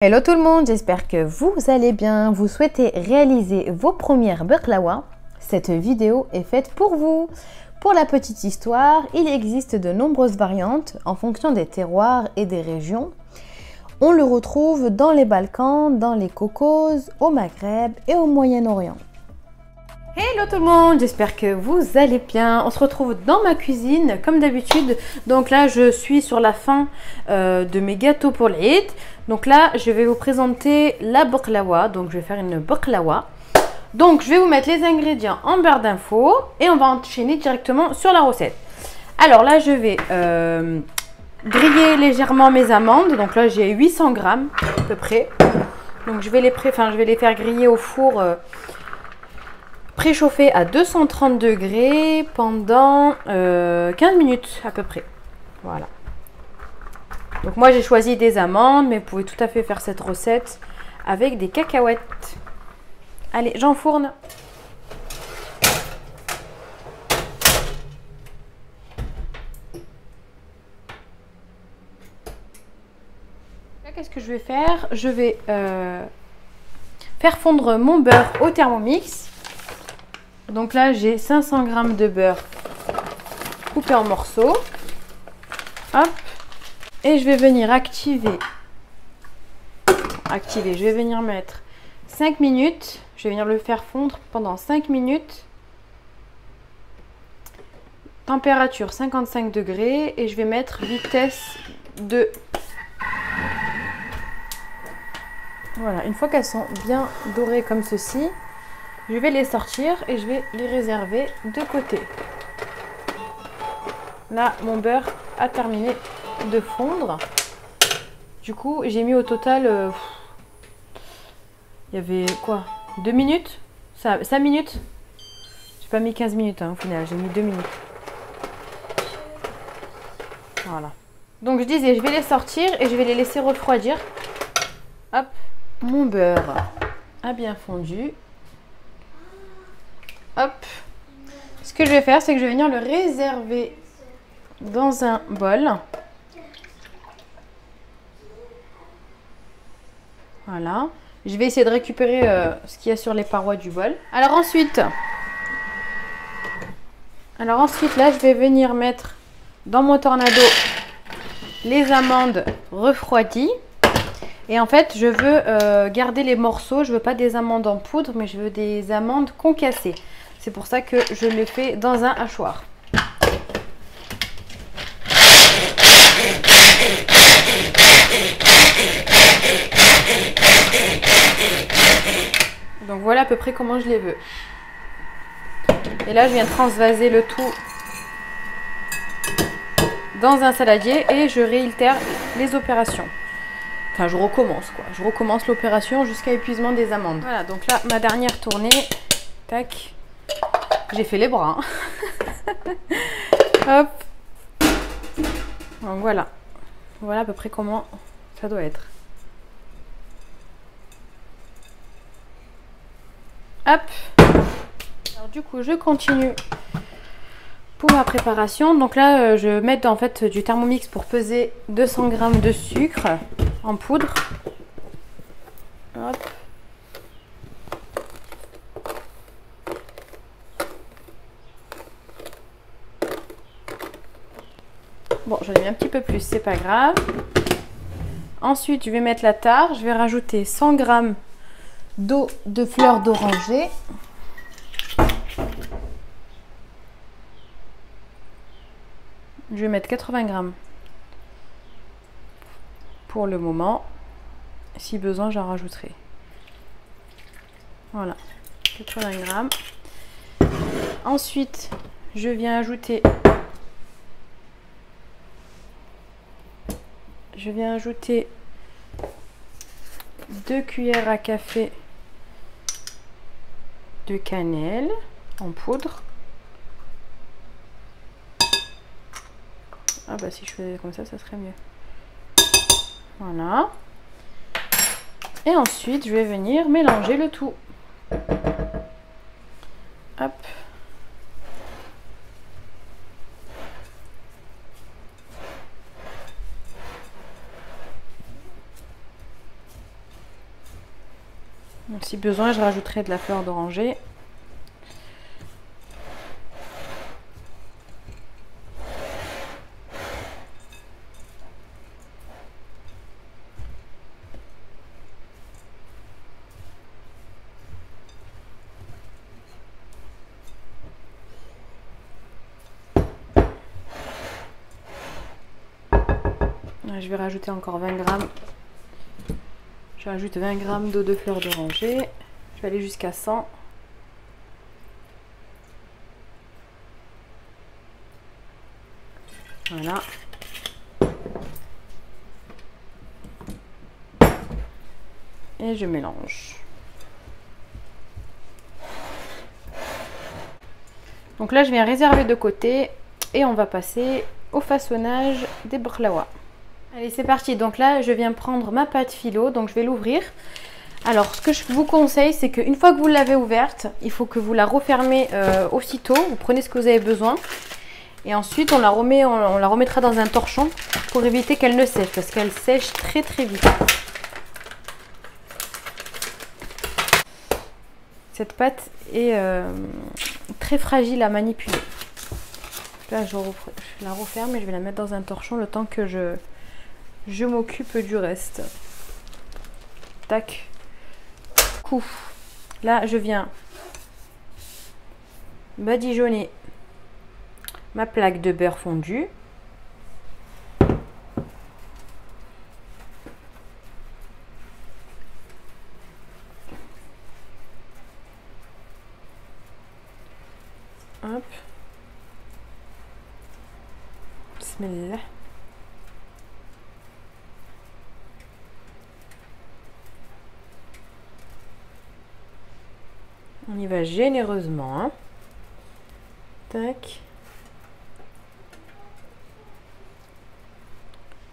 Hello tout le monde, j'espère que vous allez bien. Vous souhaitez réaliser vos premières baklawa? Cette vidéo est faite pour vous. Pour la petite histoire, il existe de nombreuses variantes en fonction des terroirs et des régions. On le retrouve dans les Balkans, dans les Caucases, au Maghreb et au Moyen-Orient. Hello tout le monde, j'espère que vous allez bien. On se retrouve dans ma cuisine comme d'habitude. Donc là je suis sur la fin de mes gâteaux pour l'Eid. Donc là je vais vous présenter la baklawa. Donc je vais faire une baklawa. Donc je vais vous mettre les ingrédients en barre d'infos et on va enchaîner directement sur la recette. Alors là je vais griller légèrement mes amandes. Donc là j'ai 800 grammes à peu près. Donc je vais les faire griller au four préchauffé à 230 degrés pendant 15 minutes à peu près. Voilà. Donc moi j'ai choisi des amandes, mais vous pouvez tout à fait faire cette recette avec des cacahuètes. Allez, j'enfourne. Là, qu'est-ce que je vais faire? Je vais faire fondre mon beurre au Thermomix. Donc là, j'ai 500 g de beurre coupé en morceaux. Hop. Et je vais venir activer. Je vais venir mettre 5 minutes. Je vais venir le faire fondre pendant 5 minutes. Température 55 degrés. Et je vais mettre vitesse 2. Voilà, une fois qu'elles sont bien dorées comme ceci, je vais les sortir et je vais les réserver de côté. Là, mon beurre a terminé de fondre. Du coup, j'ai mis au total... il y avait quoi? 2 minutes? 5 minutes? J'ai pas mis 15 minutes hein, au final, j'ai mis 2 minutes. Voilà. Donc je disais, je vais les sortir et je vais les laisser refroidir. Hop, mon beurre a bien fondu. Hop. Ce que je vais faire, c'est que je vais venir le réserver dans un bol. Voilà. Je vais essayer de récupérer ce qu'il y a sur les parois du bol. Alors ensuite, là, je vais venir mettre dans mon tornado les amandes refroidies. Et en fait, je veux garder les morceaux. Je veux pas des amandes en poudre, mais je veux des amandes concassées. C'est pour ça que je le fais dans un hachoir. Donc voilà à peu près comment je les veux. Et là, je viens transvaser le tout dans un saladier et je réitère les opérations. Enfin, je recommence quoi. Je recommence l'opération jusqu'à épuisement des amandes. Voilà, donc là, ma dernière tournée. Tac. J'ai fait les bras. Hein. Hop. Donc voilà. Voilà à peu près comment ça doit être. Hop. Alors du coup, je continue pour ma préparation. Donc là, je vais mettre en fait du Thermomix pour peser 200 g de sucre en poudre. Hop. Bon, j'en ai mis un petit peu plus, c'est pas grave. Ensuite, je vais mettre la tare. Je vais rajouter 100 g d'eau de fleur d'oranger. Je vais mettre 80 g pour le moment. Si besoin, j'en rajouterai. Voilà, 80 g. Ensuite, je viens ajouter... Je viens ajouter 2 cuillères à café de cannelle en poudre. Ah bah si je faisais comme ça serait mieux. Voilà. Et ensuite, je vais venir mélanger le tout. Hop. Donc, si besoin, je rajouterai de la fleur d'oranger. Je vais rajouter encore 20 grammes. Je rajoute 20 grammes d'eau de fleur d'oranger. Je vais aller jusqu'à 100. Voilà. Et je mélange. Donc là, je viens réserver de côté et on va passer au façonnage des baklawas. Allez, c'est parti. Donc là, je viens prendre ma pâte phyllo. Donc je vais l'ouvrir. Alors, ce que je vous conseille, c'est qu'une fois que vous l'avez ouverte, il faut que vous la refermez aussitôt. Vous prenez ce que vous avez besoin. Et ensuite, on la remettra dans un torchon pour éviter qu'elle ne sèche. Parce qu'elle sèche très très vite. Cette pâte est très fragile à manipuler. Là, je la referme et je vais la mettre dans un torchon le temps que je m'occupe du reste. Tac. Coup. Là, je viens badigeonner ma plaque de beurre fondu. Hop. Bismillah. On y va généreusement. Hein. Tac.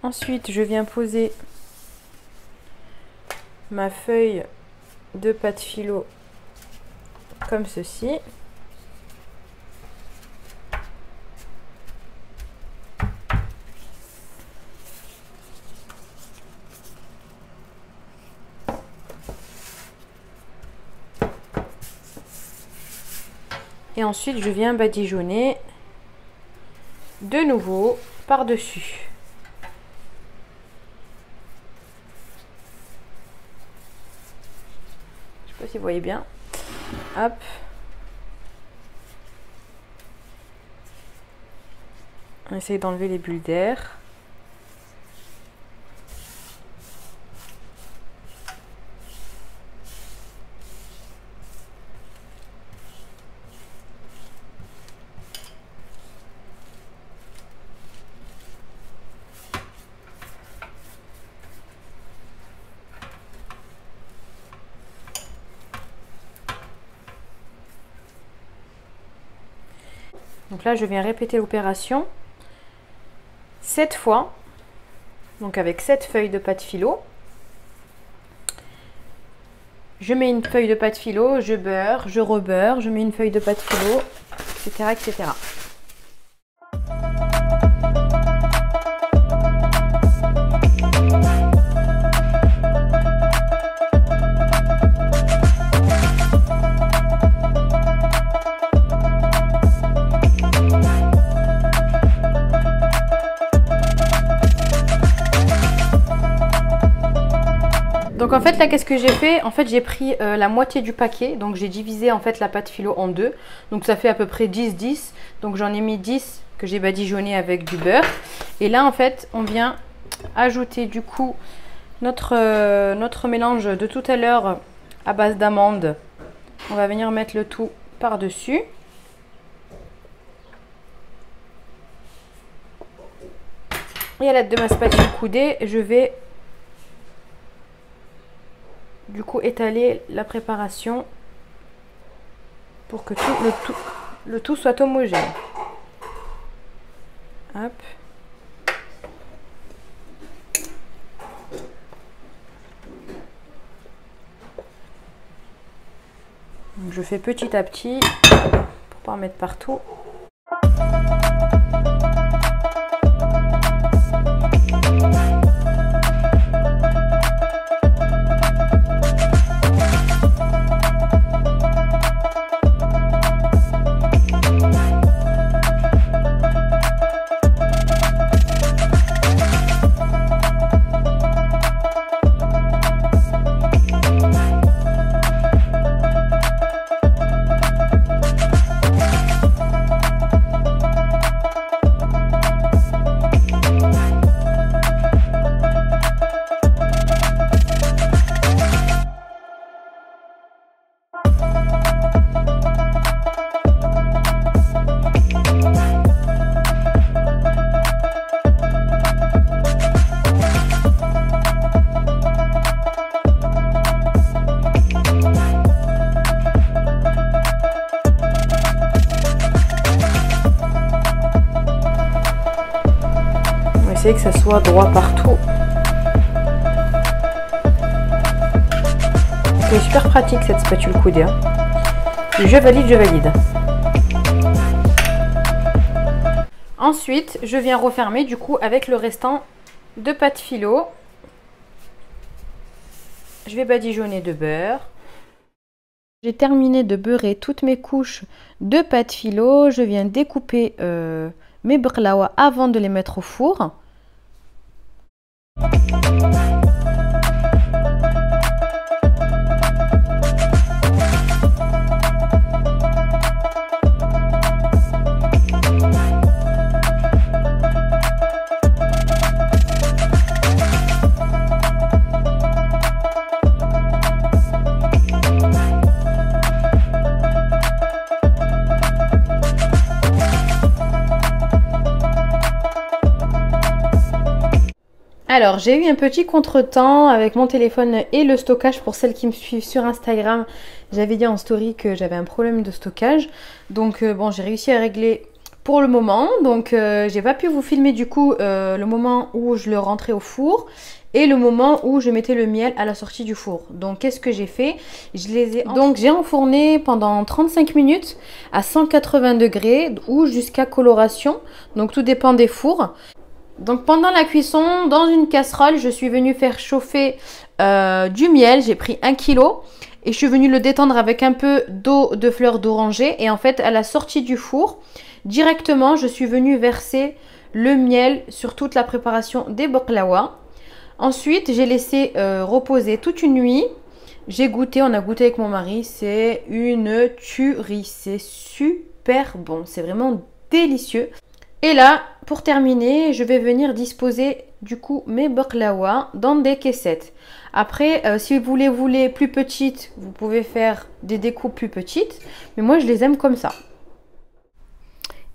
Ensuite, je viens poser ma feuille de pâte phyllo comme ceci. Et ensuite, je viens badigeonner de nouveau par-dessus. Je sais pas si vous voyez bien. Hop. On essaye d'enlever les bulles d'air. Donc là, je viens répéter l'opération 7 fois, donc avec 7 feuilles de pâte phyllo. Je mets une feuille de pâte phyllo, je beurre, je rebeurre, je mets une feuille de pâte phyllo, etc., etc. Donc en fait là, qu'est-ce que j'ai fait? En fait, j'ai pris la moitié du paquet, donc j'ai divisé en fait la pâte phyllo en deux, donc ça fait à peu près 10-10, donc j'en ai mis 10 que j'ai badigeonné avec du beurre. Et là en fait, on vient ajouter du coup notre mélange de tout à l'heure à base d'amandes. On va venir mettre le tout par-dessus. Et à l'aide de ma spatule coudée, je vais du coup étaler la préparation pour que le tout soit homogène. Hop. Donc je fais petit à petit pour pas en mettre partout. essayer que ça soit droit partout. C'est super pratique cette spatule coudée. Hein. Je valide, je valide. Ensuite, je viens refermer du coup avec le restant de pâte philo. Je vais badigeonner de beurre. J'ai terminé de beurrer toutes mes couches de pâte philo. Je viens découper mes baklawa avant de les mettre au four. Alors, j'ai eu un petit contretemps avec mon téléphone et le stockage. Pour celles qui me suivent sur Instagram, j'avais dit en story que j'avais un problème de stockage. Donc, bon, j'ai réussi à régler pour le moment. Donc, j'ai pas pu vous filmer du coup le moment où je le rentrais au four et le moment où je mettais le miel à la sortie du four. Donc, qu'est-ce que j'ai fait? Donc, j'ai enfourné pendant 35 minutes à 180 degrés ou jusqu'à coloration. Donc, tout dépend des fours. Donc pendant la cuisson, dans une casserole, je suis venue faire chauffer du miel. J'ai pris 1 kg et je suis venue le détendre avec un peu d'eau de fleurs d'oranger. Et en fait, à la sortie du four, directement, je suis venue verser le miel sur toute la préparation des baklawa. Ensuite, j'ai laissé reposer toute une nuit. J'ai goûté, on a goûté avec mon mari, c'est une tuerie. C'est super bon, c'est vraiment délicieux. Et là, pour terminer, je vais venir disposer du coup mes baklawa dans des caissettes. Après, si vous les voulez plus petites, vous pouvez faire des découpes plus petites. Mais moi, je les aime comme ça.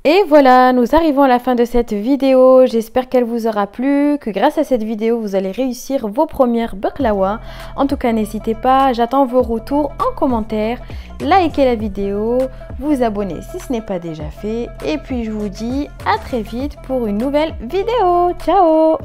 Et voilà, nous arrivons à la fin de cette vidéo. J'espère qu'elle vous aura plu, que grâce à cette vidéo, vous allez réussir vos premières baklawa. En tout cas, n'hésitez pas, j'attends vos retours en commentaire. Likez la vidéo, vous abonnez si ce n'est pas déjà fait. Et puis, je vous dis à très vite pour une nouvelle vidéo. Ciao!